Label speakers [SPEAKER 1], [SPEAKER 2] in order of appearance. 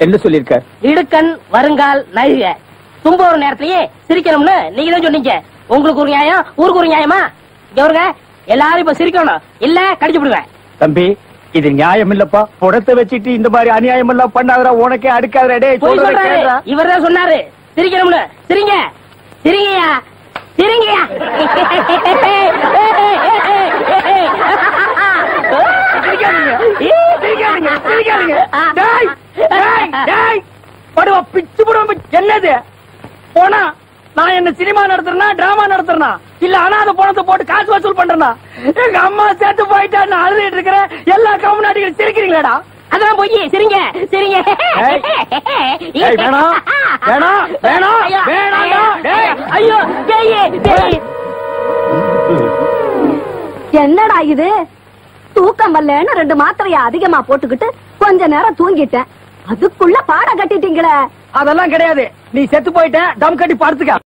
[SPEAKER 1] என்ன சொல்லிருக்க?
[SPEAKER 2] இடுக்கண் வருங்கால் நழுக தும்ப ஒரு நேரத்திலேயே சிரிக்கணும்னு நீங்க தான் சொன்னீங்க. உங்களுக்கு ஒரு நியாயம், ஊருக்கு ஒரு நியாயமா? இவருங்க எல்லாரும் இப்ப சிரிக்கணும், இல்ல கடிச்சு விடுவேன்.
[SPEAKER 1] தம்பி, இது நியாயம் இல்லப்பா. புடத்தை வச்சிட்டு இந்த மாதிரி அநியாயம் எல்லாம் பண்ணாதடா, உனக்கே அடுக்காதடா.
[SPEAKER 2] இவர் தான் சொன்னாரு சிரிக்கணும்னு. சிரிங்க சிரிங்கயா சிரிங்கயா.
[SPEAKER 1] என்னது போனா? நான் என்ன சினிமா நடத்துறேனா டிராமா நடத்துறேனா இல்ல அனாத பணத்தை போட்டு காசு வசூல் பண்றேனா? எங்க அம்மா சேர்த்து போயிட்டா நான் அழுதுட்டு இருக்கிறேன். எல்லா கம்முனாட்டிகள் சிரிக்கிறீங்களாடா?
[SPEAKER 2] அதெல்லாம் போய் சிரிங்க சிரிங்க.
[SPEAKER 1] வேணாம் வேணாம் வேணாம் வேணாம்.
[SPEAKER 2] ஐயோ
[SPEAKER 3] என்னடா இது? தூக்கம் வரலன்னு 2 மாத்திரைய அதிகமா போட்டுக்கிட்டு கொஞ்ச நேரம் தூங்கிட்டேன். அதுக்குள்ள பாடம் கட்டிட்டீங்களே.
[SPEAKER 1] அதெல்லாம் கிடையாது. நீ செத்து போயிட்ட, தம் கட்டி படுத்துக்க.